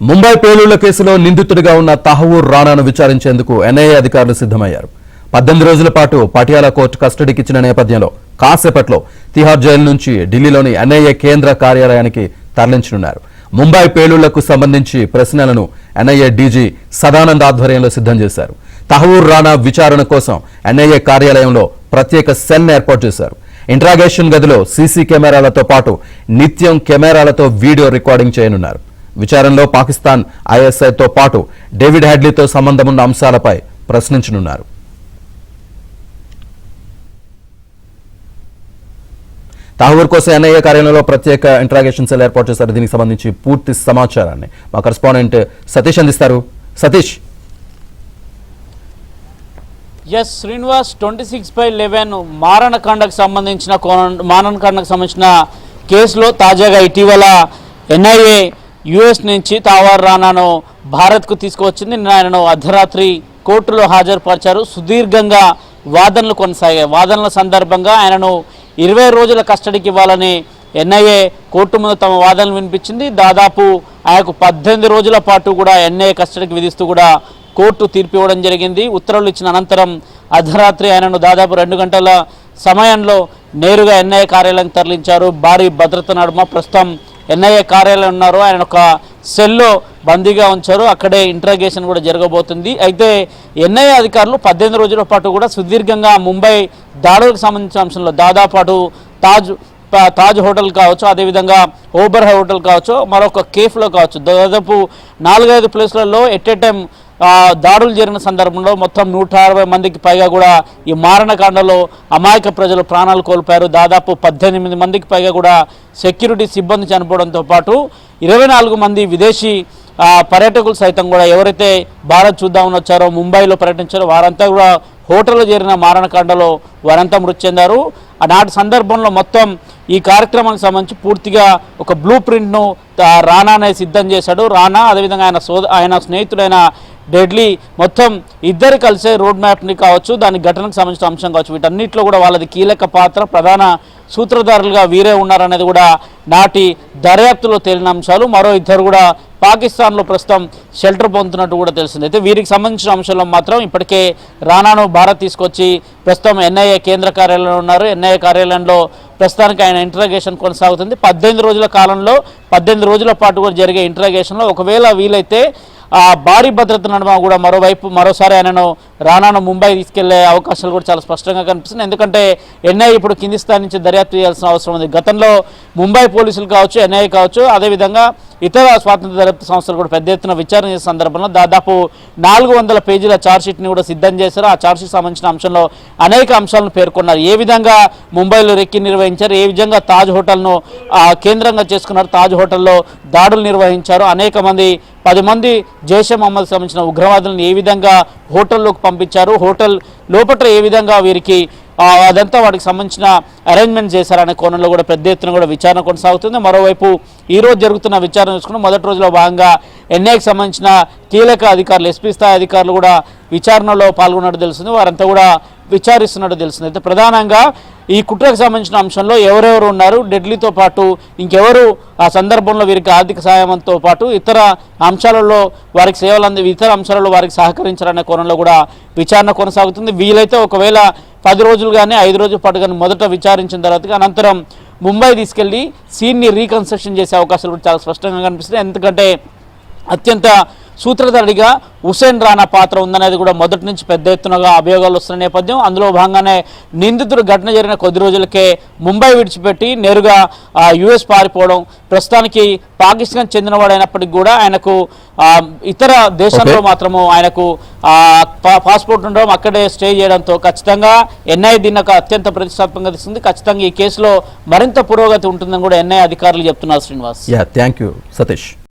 ముంబై పేలుళ్ల కేసులో నిందితుడిగా ఉన్న తహవూర్ రాణాను విచారించేందుకు ఎన్ఐఏ అధికారులు సిద్ధమయ్యారు. 18 రోజుల పాటు పటియాలా కోర్టు కస్టడీకి ఇచ్చిన నేపథ్యంలో కాసేపట్లో తిహార్ జైలు నుంచి ఢిల్లీలోని ఎన్ఐఏ కేంద్ర కార్యాలయానికి తరలించనున్నారు. ముంబై పేలుళ్లకు సంబంధించి ప్రశ్నలను ఎన్ఐఏ డీజీ సదానంద్ ఆధ్వర్యంలో సిద్ధం చేశారు. తహవూర్ రాణా విచారణ కోసం ఎన్ఐఏ కార్యాలయంలో ప్రత్యేక సెల్ ఏర్పాటు చేశారు. ఇంట్రాగేషన్ గదిలో సీసీ కెమెరాలతో పాటు నిత్యం కెమెరాలతో వీడియో రికార్డింగ్ చేయనున్నారు. విచారణలో పాకిస్తాన్ ఐఎస్ఐతో పాటు డేవిడ్ హ్యాడ్లీతో సంబంధమున్న అంశాలపై ప్రశ్నించనున్నారు. తహవూర్ కోసం ఎన్ఐఏ కార్యాలయంలో ప్రత్యేక ఇంట్రాగేషన్ సెల్ ఏర్పాటు చేశారు. దీనికి సంబంధించి పూర్తి సమాచారాన్ని మా కరెస్పాండెంట్ సతీష్ అందిస్తారు. సతీష్. ఎస్ శ్రీనివాస్, 26/11 మారణకాండకు సంబంధించిన కేసులో తాజాగా ఇటీవల ఎన్ఐఏ యుఎస్ నుంచి తహవూర్ రాణాను భారత్కు తీసుకువచ్చింది. నిన్న ఆయనను అర్ధరాత్రి కోర్టులో హాజరుపరిచారు. సుదీర్ఘంగా వాదనలు కొనసాగాయి. వాదనల సందర్భంగా ఆయనను 20 రోజుల కస్టడీకి ఇవ్వాలని ఎన్ఐఏ కోర్టు ముందు తమ వాదనలు వినిపించింది. దాదాపు ఆయనకు 18 రోజుల పాటు కూడా ఎన్ఐఏ కస్టడీకి విధిస్తూ కూడా కోర్టు తీర్పు ఇవ్వడం జరిగింది. ఉత్తర్వులు ఇచ్చిన అనంతరం అర్ధరాత్రి ఆయనను దాదాపు 2 గంటల సమయంలో నేరుగా ఎన్ఐఏ కార్యాలయం తరలించారు. భారీ భద్రత నడుమ ప్రస్తుతం ఎన్ఐఏ కార్యాలయం ఉన్నారు. ఆయన ఒక సెల్లో బందీగా ఉంచారు. అక్కడే ఇంట్రాగేషన్ కూడా జరగబోతుంది. అయితే ఎన్ఐఏ అధికారులు 18 రోజుల పాటు కూడా సుదీర్ఘంగా ముంబై దాడులకు సంబంధించిన అంశంలో దాదాపు తాజ్ హోటల్ కావచ్చు, అదేవిధంగా ఓబర్ హోటల్ కావచ్చు, మరొక కేఫ్లో కావచ్చు, దాదాపు 4-5 ప్లేస్లలో ఎట్ ఏ టైం దాడులు జరిగిన సందర్భంలో మొత్తం 160 మందికి పైగా కూడా ఈ మారణకాండలో అమాయక ప్రజలు ప్రాణాలు కోల్పోయారు. దాదాపు 18 మందికి పైగా కూడా సెక్యూరిటీ సిబ్బంది చనిపోవడంతో పాటు 24 మంది విదేశీ పర్యాటకులు సైతం కూడా ఎవరైతే భారత్ చూద్దామని వచ్చారో, ముంబైలో పర్యటించారో వారంతా కూడా హోటల్లో చేరిన మారణకాండలో వారంతా మృతి చెందారు. ఆనాటి సందర్భంలో మొత్తం ఈ కార్యక్రమానికి సంబంధించి పూర్తిగా ఒక బ్లూ ప్రింట్ను రాణానే సిద్ధం చేశాడు. రాణా అదేవిధంగా ఆయన స్నేహితుడైన డెడ్లీ మొత్తం ఇద్దరు కలిసే రోడ్ మ్యాప్ని కావచ్చు, దాని ఘటనకు సంబంధించిన అంశం కావచ్చు, వీటన్నిటిలో కూడా వాళ్ళది కీలక పాత్ర, ప్రధాన సూత్రధారులుగా వీరే ఉన్నారనేది కూడా నాటి దర్యాప్తులో తేలిన అంశాలు. మరో ఇద్దరు కూడా పాకిస్తాన్లో ప్రస్తుతం షెల్టర్ పొందుతున్నట్టు కూడా తెలిసింది. అయితే వీరికి సంబంధించిన అంశంలో మాత్రం ఇప్పటికే రాణాను భారత్ తీసుకొచ్చి ప్రస్తుతం ఎన్ఐఏ కేంద్ర కార్యాలయంలో ఉన్నారు. ఎన్ఐఏ కార్యాలయంలో ప్రస్తుతానికి ఆయన ఇంట్రాగేషన్ కొనసాగుతుంది. 18 రోజుల కాలంలో 18 రోజుల పాటు కూడా జరిగే ఇంట్రాగేషన్లో ఒకవేళ వీలైతే భారీ భద్రత నడుమ కూడా మరోసారి ఆయనను రాణాను ముంబై తీసుకెళ్లే అవకాశాలు కూడా చాలా స్పష్టంగా కనిపిస్తున్నాయి. ఎందుకంటే ఎన్ఐఏ ఇప్పుడు కింది స్థాయి నుంచి దర్యాప్తు చేయాల్సిన అవసరం ఉంది. గతంలో ముంబై పోలీసులు కావచ్చు, ఎన్ఐఏ కావచ్చు, అదేవిధంగా ఇతర స్వాతంత్ర దర్యాప్తు సంస్థలు కూడా పెద్ద ఎత్తున విచారణ చేసే సందర్భంలో దాదాపు 400 పేజీల ఛార్జ్షీట్ని కూడా సిద్ధం చేశారు. ఆ ఛార్జ్షీట్ సంబంధించిన అంశంలో అనేక అంశాలను పేర్కొన్నారు. ఏ విధంగా ముంబైలో రెక్కి నిర్వహించారు, ఏ విధంగా తాజ్ హోటల్ను కేంద్రంగా చేసుకున్నారు, తాజ్ హోటల్లో దాడులు నిర్వహించారు, అనేక మంది 10 మంది జైషే మహమ్మద్ సంబంధించిన ఉగ్రవాదులను ఏ విధంగా హోటల్లోకి పంపించారు, హోటల్ లోపల ఏ విధంగా వీరికి అదంతా వాటికి సంబంధించిన అరేంజ్మెంట్ చేశారనే కోణంలో కూడా పెద్ద ఎత్తున కూడా విచారణ కొనసాగుతుంది. మరోవైపు ఈరోజు జరుగుతున్న విచారణ చూసుకున్న మొదటి రోజులో భాగంగా ఎన్ఐఏకి సంబంధించిన కీలక అధికారులు, ఎస్పీ స్థాయి అధికారులు కూడా విచారణలో పాల్గొన్నట్టు తెలుస్తుంది. వారంతా కూడా విచారిస్తున్నట్టు తెలుస్తుంది. అయితే ప్రధానంగా ఈ కుట్రకు సంబంధించిన అంశంలో ఎవరెవరు ఉన్నారు, డెడ్లీతో పాటు ఇంకెవరు ఆ సందర్భంలో వీరికి ఆర్థిక సహాయంతో పాటు ఇతర అంశాలలో వారికి సేవలు ఇతర అంశాలలో వారికి సహకరించారనే కోణంలో కూడా విచారణ కొనసాగుతుంది. వీలైతే ఒకవేళ 10 రోజులు కానీ 5 రోజుల పాటు కానీ మొదట విచారించిన తర్వాత అనంతరం ముంబై తీసుకెళ్లి సీన్ని రీకన్స్ట్రక్షన్ చేసే అవకాశాలు కూడా చాలా స్పష్టంగా కనిపిస్తుంది. ఎందుకంటే అత్యంత సూత్రధారిగా హుసేన్ రాణా పాత్ర ఉందనేది కూడా మొదటి నుంచి పెద్ద ఎత్తునగా అభియోగాలు వస్తున్న నేపథ్యం. అందులో భాగంగానే నిందితుడు ఘటన జరిగిన కొద్ది రోజులకే ముంబై విడిచిపెట్టి నేరుగా యుఎస్ పారిపోవడం, ప్రస్తుతానికి పాకిస్తాన్ చెందినవాడైనప్పటికీ కూడా ఆయనకు ఇతర దేశాల్లో మాత్రము ఆయనకు పాస్పోర్ట్ ఉండడం, అక్కడే స్టే చేయడంతో ఖచ్చితంగా ఎన్ఐఏ దీన్ని అత్యంత ప్రతిష్టాత్మకంగా తీసుకుంది. ఖచ్చితంగా ఈ కేసులో మరింత పురోగతి ఉంటుందని కూడా ఎన్ఐఏ అధికారులు చెప్తున్నారు. శ్రీనివాస్. Thank you Satish.